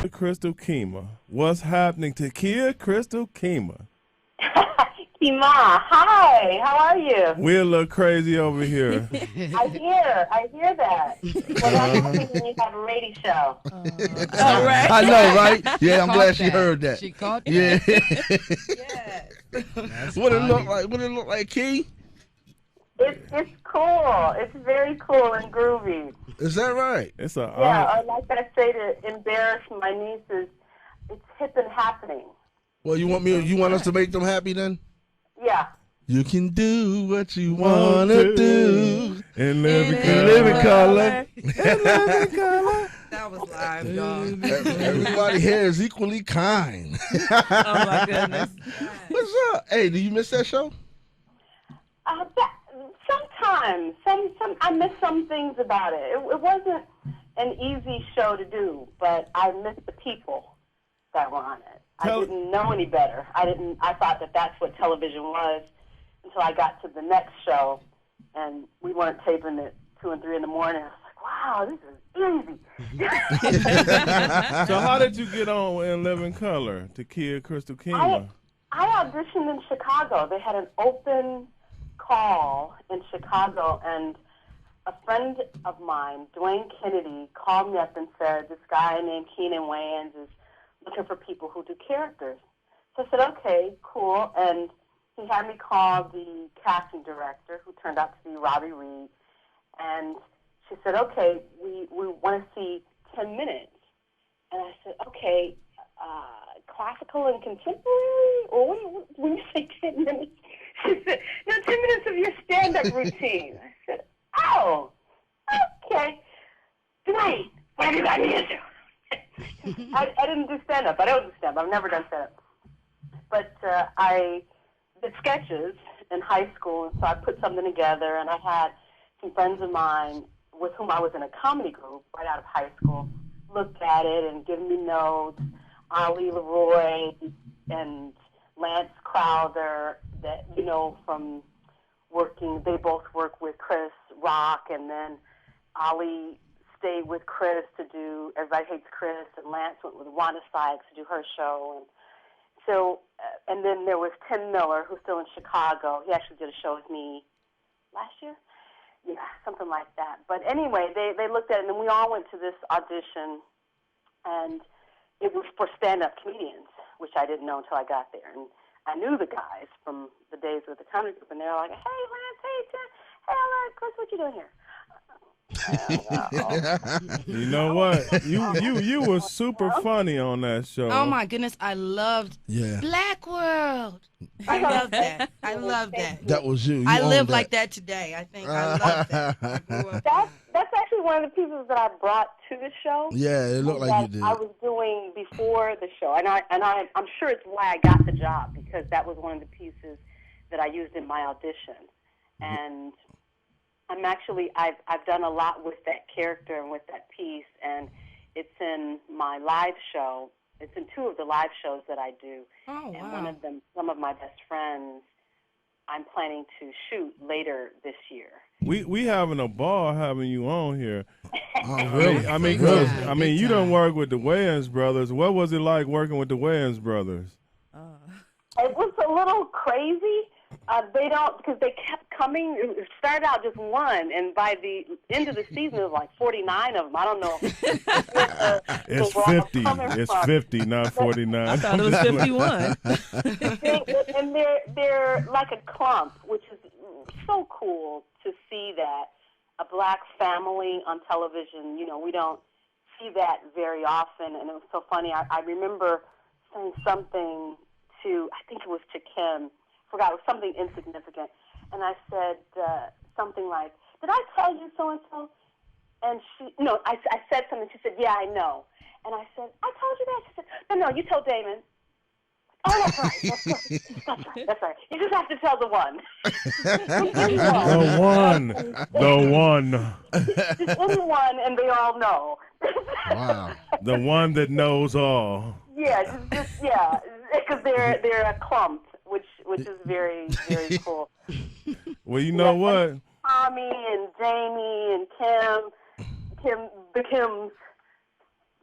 Crystal Keymah. What's happening to Crystal Keymah? Keymah, hi. How are you? We're a little crazy over here. I hear that. Well, that's happening when you have a radio show. All right. I know, right? Yeah, I'm glad she that. heard that. She caught that. Yeah. Yes. What it look like? What it look like, Key? It's cool. It's very cool and groovy. Is that right? It's a Yeah, or like I say to embarrass my nieces, it's hip and happening. Well, you want us to make them happy then? Yeah. You can do what you wanna do. in living color. That was live, dog. Everybody here is equally kind. Oh my goodness. What's up? Hey, did you miss that show? Sometimes, I miss some things about it. It wasn't an easy show to do, but I missed the people that were on it. I didn't know any better. I thought that that's what television was until I got to the next show, and we weren't taping at 2 and 3 in the morning. I was like, wow, this is easy. So how did you get on in Living Color to kill Crystal Keymah? I auditioned in Chicago. They had an open call in Chicago, and a friend of mine, Dwayne Kennedy, called me up and said, this guy named Keenan Wayans is looking for people who do characters. So I said, okay, cool. And he had me call the casting director, who turned out to be Robbie Reed, and she said, okay, we want to see 10 minutes. And I said, okay, classical and contemporary? Or when you say 10 minutes? She said, no, 10 minutes of your stand-up routine. I said, oh, okay. Dwayne, what have you got me into? I didn't do stand-up. I don't do stand-up. I've never done stand-up. But I did sketches in high school, and so I put something together, and I had some friends of mine with whom I was in a comedy group right out of high school looked at it and given me notes. Ali Leroy and Lance Crowther, that you know from working, they both work with Chris Rock, and then Ali stayed with Chris to do Everybody Hates Chris, and Lance went with Wanda Sykes to do her show, and so and then there was Tim Miller, who's still in Chicago. He actually did a show with me last year. Yeah, something like that. But anyway, they looked at it, and then we all went to this audition, and it was for stand-up comedians, which I didn't know until I got there. And I knew the guys from the days with the comedy group, and they were like, hey, Lance, hey, Tim, hey, Chris, what you doing here? You know what? You were super funny on that show. Oh my goodness, I loved Black World. I love that. I love that. That was you. I live like that today. I think I love that. That's actually one of the pieces that I brought to the show. Yeah, it looked like you did. I was doing before the show, and I'm sure it's why I got the job, because that was one of the pieces that I used in my audition. And I've done a lot with that character and with that piece, and it's in my live show. It's in 2 of the live shows that I do. Oh, wow. And one of them, some of my best friends, I'm planning to shoot later this year. We having a ball having you on here. Oh, really? I mean, you don't work with the Wayans brothers. What was it like working with the Wayans brothers? It was a little crazy. They don't, because they kept coming. It started out just one, and by the end of the season, it was like 49 of them. I don't know. It's 50. It's 50, not 49. I thought it was 51. And they're like a clump, which is so cool to see that a black family on television. You know, we don't see that very often, and it was so funny. I remember saying something to, I think it was to Kim. Forgot, it was something insignificant, and I said something like, "Did I tell you so and so?" And I said something. She said, "Yeah, I know." And I said, "I told you that." She said, "No, you told Damon." Oh, that's right. That's right. You just have to tell the one. The one. Just anyone, and they all know. Wow. The one that knows all. Yeah, because they're a clump. Which is very, very cool. Well, you know what? Tommy and Jamie and Kim, the Kims,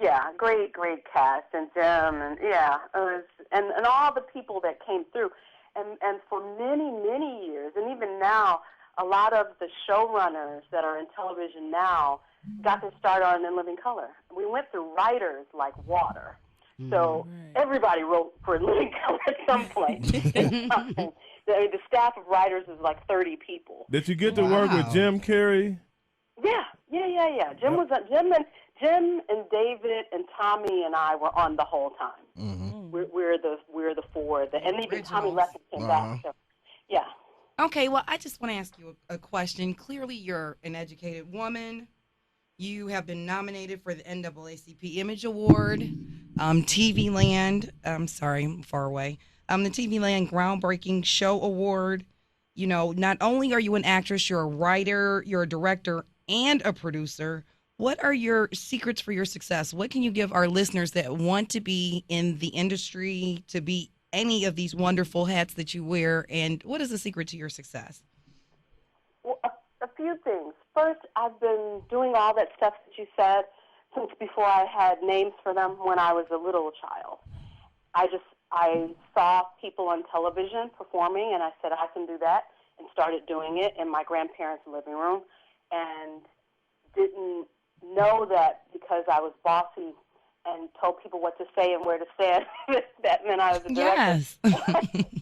Yeah, great cast, and Jim, and yeah, it was, and all the people that came through, and for many years, and even now, a lot of the showrunners that are in television now got their start on In Living Color. We went through writers like water, so everybody wrote for In Living Color at some point. The staff of writers is like 30 people. Did you get to work with Jim Carrey? Yeah. Jim and David and Tommy and I were on the whole time. Mm-hmm. We're the four, and even Tommy left and came back. So, yeah. Okay, well, I just want to ask you a question. Clearly, you're an educated woman. You have been nominated for the NAACP Image Award, TV Land. I'm sorry, I'm far away. The TV Land Groundbreaking Show Award. You know, not only are you an actress, you're a writer, you're a director, and a producer. What are your secrets for your success? What can you give our listeners that want to be in the industry, to be any of these wonderful hats that you wear, and what is the secret to your success? Well, a few things. First, I've been doing all that stuff that you said since before I had names for them when I was a little child. I saw people on television performing, and I said, I can do that, and started doing it in my grandparents' living room, and didn't know that because I was bossy and told people what to say and where to say it, that meant I was a director. Yes.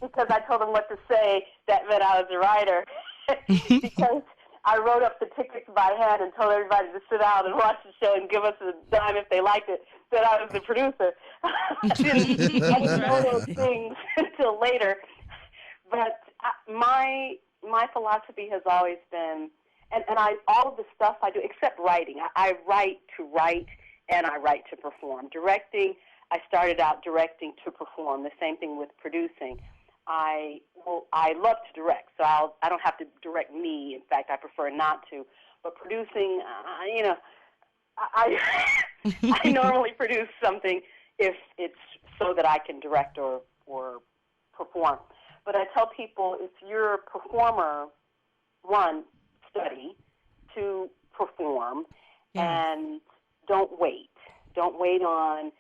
Because I told them what to say, that meant I was a writer. Because I wrote up the tickets by hand and told everybody to sit down and watch the show and give us a dime if they liked it, that I was the producer. I didn't know those things until later. But my philosophy has always been, and all of the stuff I do, except writing. I write to write, and I write to perform. Directing, I started out directing to perform. The same thing with producing. I love to direct, so I don't have to direct me. In fact, I prefer not to. But producing, I normally produce something if it's so that I can direct or perform. But I tell people, if you're a performer, one, study, to perform, and don't wait. Don't wait on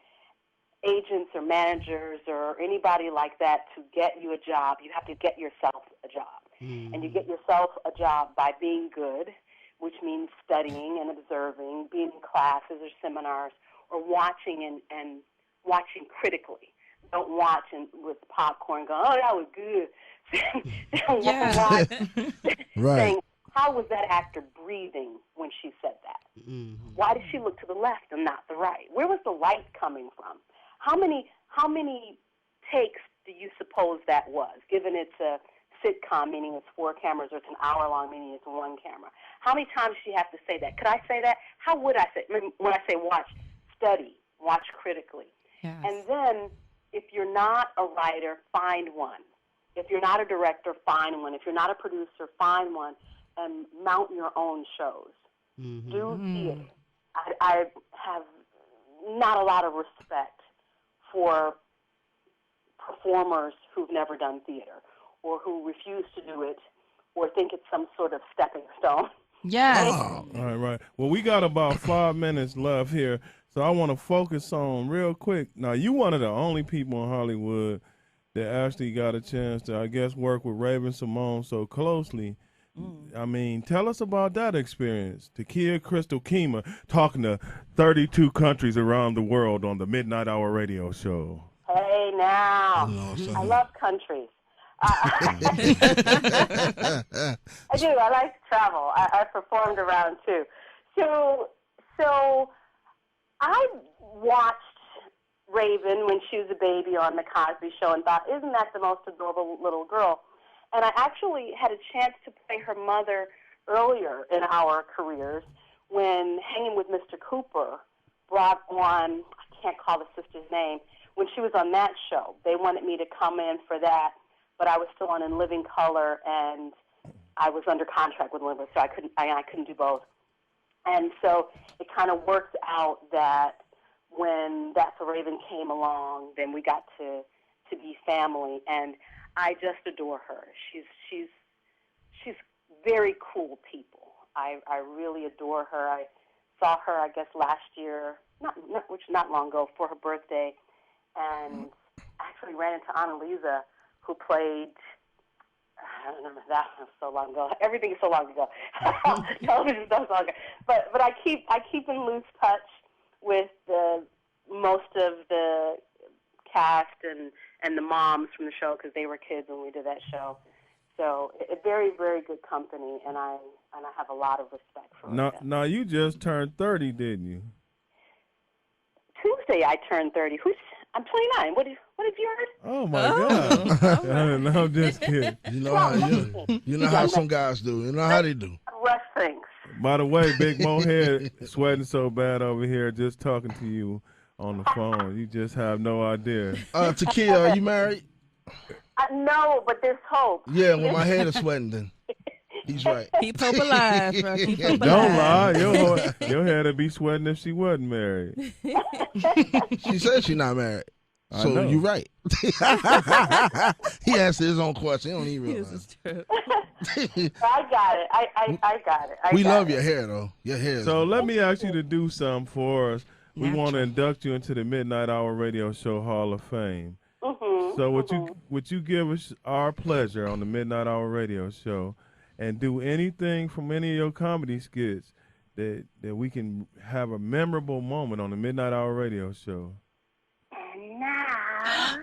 agents or managers or anybody like that to get you a job. You have to get yourself a job. And you get yourself a job by being good, which means studying and observing, being in classes or seminars, or watching and watching critically. Don't watch with popcorn going, oh, that was good. Watch saying, how was that actor breathing when she said that? Why did she look to the left and not the right? Where was the light coming from? How many takes do you suppose that was, given it's a sitcom, meaning it's 4 cameras, or it's an hour-long, meaning it's 1 camera? How many times do you have to say that? Could I say that? How would I say it? When I say watch, study, watch critically. Yes. And then, if you're not a writer, find one. If you're not a director, find one. If you're not a producer, find one, and mount your own shows. Do theater. I have not a lot of respect for performers who've never done theater or who refuse to do it or think it's some sort of stepping stone. Yes. All right. Well, we got about 5 minutes left here, so I want to focus on real quick. Now, you one of the only people in Hollywood that actually got a chance to, I guess, work with Raven-Symoné so closely. I mean, tell us about that experience. Takia Crystal Keymah talking to 32 countries around the world on the Midnight Hour radio show. Hey, now. I love countries. I do. I like to travel. I performed around, too. So I watched Raven when she was a baby on The Cosby Show and thought, isn't that the most adorable little girl? And I actually had a chance to play her mother earlier in our careers when Hanging with Mr. Cooper brought on, I can't call the sister's name, when she was on that show. They wanted me to come in for that, but I was still on In Living Color, and I was under contract with Living, so I couldn't do both. And so it kind of worked out that when That's a Raven came along, then we got to be family, and I just adore her. She's very cool people. I really adore her. I saw her, I guess, last year, which not long ago, for her birthday, and actually ran into Annalisa, who played. I don't remember that was so long ago. Everything is so long ago. Television is so long ago. But I keep in loose touch with most of the cast and the moms from the show because they were kids when we did that show. So a very, very good company, and I have a lot of respect for them. Now you just turned 30, didn't you? Tuesday I turned 30. I'm 29. What have you heard? Oh my God! No, I'm just kidding. You know how some guys do. You know how they do. Rush things. By the way, Big Mohead sweating so bad over here just talking to you on the phone. You just have no idea. Takia, are you married? No, but there's hope. Yeah, well, my head is sweating then. He's right. Keep hope alive, bro. Keep hope Don't alive. lie. Your head would be sweating if she wasn't married. She said she's not married. So you're right. He answered his own question. He don't even realize. This is true. I got it. I got it. We love your hair, though. Your hair. So let me ask you to do something for us. We want to induct you into the Midnight Hour Radio Show Hall of Fame. Mm-hmm. So would you give us our pleasure on the Midnight Hour Radio Show and do anything from any of your comedy skits that we can have a memorable moment on the Midnight Hour Radio Show? And now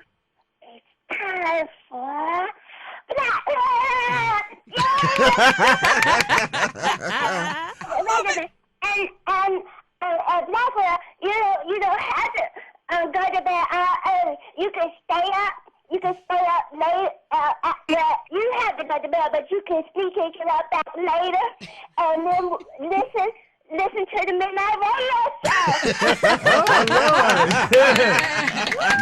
it's time for Blackwood, you don't have to go to bed early. You can stay up. You can stay up late. You have to go to bed, but you can sneak and get up back later, and then listen to the Midnight Radio Show.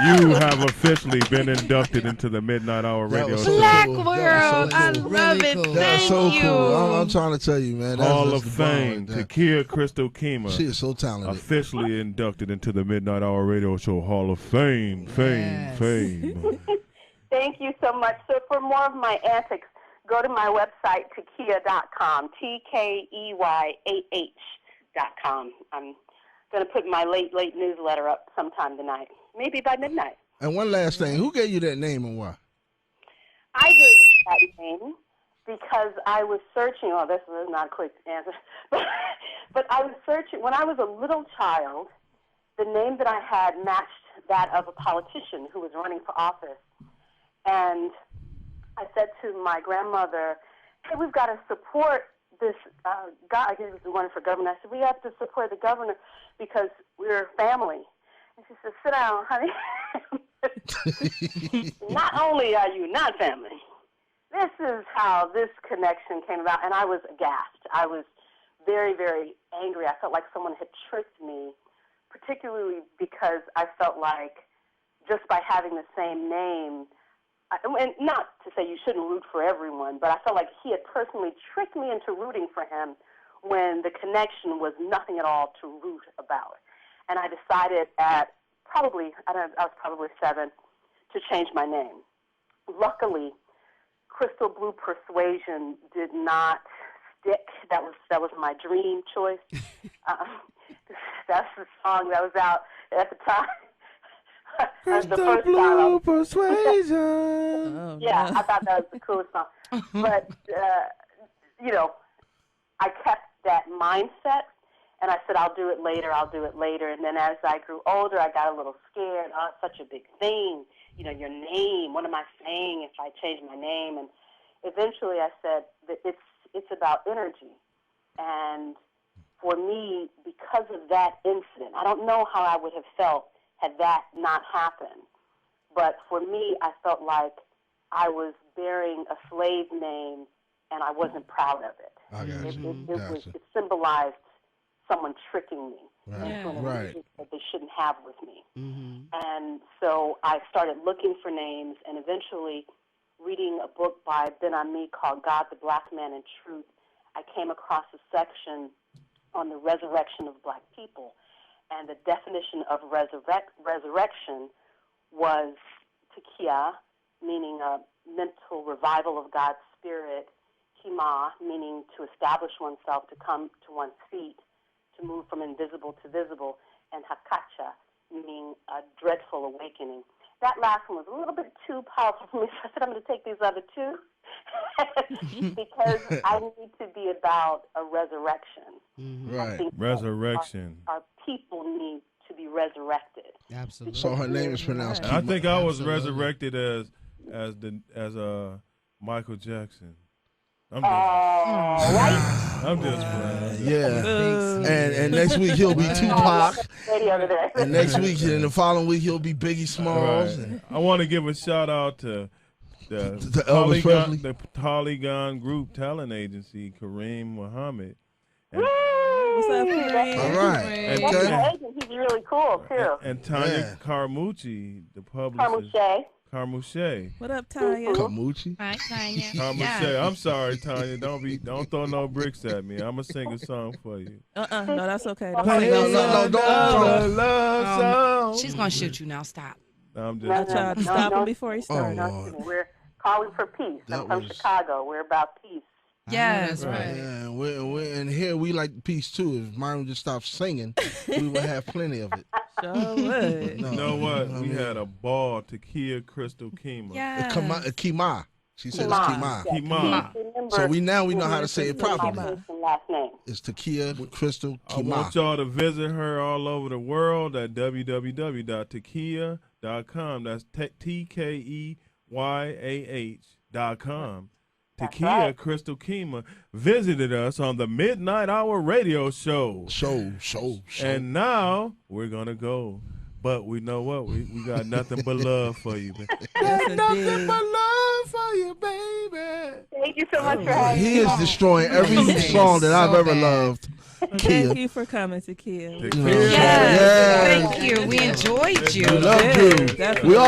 You have officially been inducted into the Midnight Hour Radio Show Black cool. World, That was so I love Really it. cool. That's so Thank cool. you. I'm trying to tell you, man. That's Hall just of the bomb Fame. right there. Takia Crystal Keymah. She is so talented. Officially inducted into the Midnight Hour Radio Show Hall of Fame. Yes. Fame. Thank you so much. So for more of my antics, go to my website, takia.com, TKEYAH.com. I'm going to put my late newsletter up sometime tonight, maybe by midnight. And one last thing. Who gave you that name and why? I gave that name because I was searching. Oh, this is not a quick answer. But I was searching. When I was a little child, the name that I had matched that of a politician who was running for office. And I said to my grandmother, hey, we've got to support this guy. I guess he was running for governor. I said, we have to support the governor because we're family. And she said, sit down, honey. Not only are you not family, this is how this connection came about. And I was aghast. I was very, very angry. I felt like someone had tricked me, particularly because I felt like just by having the same name, and not to say you shouldn't root for everyone, but I felt like he had personally tricked me into rooting for him when the connection was nothing at all to root about. And I decided at I was probably 7, to change my name. Luckily, Crystal Blue Persuasion did not stick. That was my dream choice. That's the song that was out at the time. Crystal Blue Persuasion. Oh, Yeah, no. I thought that was the coolest song. But, I kept that mindset, and I said, I'll do it later. And then as I grew older, I got a little scared. Oh, it's such a big thing. Your name. What am I saying if I change my name? And eventually I said that it's about energy. And for me, because of that incident, I don't know how I would have felt had that not happened. But for me, I felt like I was bearing a slave name, and I wasn't proud of it. I got you. It symbolized someone tricking me. Right. Yeah. Doing a Right. relationship that they shouldn't have with me. Mm-hmm. And so I started looking for names, and eventually reading a book by Ben Ami called God, the Black Man and Truth, I came across a section on the resurrection of black people. And the definition of resurrection was Takia, meaning a mental revival of God's Spirit, Keymah, meaning to establish oneself, to come to one's feet, to move from invisible to visible, and Hakacha, meaning a dreadful awakening. That last one was a little bit too powerful for me, so I said I'm going to take these other two because I need to be about a resurrection. Mm-hmm. I Right. think Resurrection. Our people need to be resurrected. Absolutely. So her name is pronounced I Keymah. think I was Absolutely. resurrected as Michael Jackson. I'm just playing. Yeah. And next week he'll be Tupac. Radio today. And next week and the following week he'll be Biggie Smalls. Right. And I want to give a shout out to the Elvis Presley. the Polygon Group Talent Agency, Kareem Muhammad. And, What's up, Kareem? all right. And, That's Okay. the agent. He's really cool, too. and Tanya Yeah. Carmucci, the publicist. Carmuche. What up, Tanya? Kamuchi. Hi, Tanya. Carmuche. I'm sorry, Tanya. Don't throw no bricks at me. I'm gonna sing a song for you. No, that's okay. Don't Hey, sing no no, song. don't. Love song. She's gonna shoot you now. Stop. I'm No, just. I tried to stop him before he started. Oh, No, Lord. we're calling for peace. That I'm from was- Chicago. We're about peace. Yes, right. right. Yeah, and here we like peace too. If Myron just stopped singing, we would have plenty of it. Sure would. No, You know what? I We mean, had a ball. Takia Crystal Keymah. Yeah. Keymah. She said it's Keymah. Yeah, Keymah. please remember So we know how to say it properly. first and last name. It's Takia Crystal I want Keymah. y'all to visit her all over the world at www.takia.com. That's TKEYAH.com. Takia right. Crystal Keymah visited us on the Midnight Hour radio show. Show. And now we're going to go. But we know what? We got nothing but love for you. Baby. Yes, Nothing indeed. but love for you, baby. Thank you so much for having He me. is destroying every song that I've ever loved. Thank Kia. you for coming to Kia. Takia. Yes. Yeah. Thank you. We enjoyed you. We love Yeah, you. definitely. We all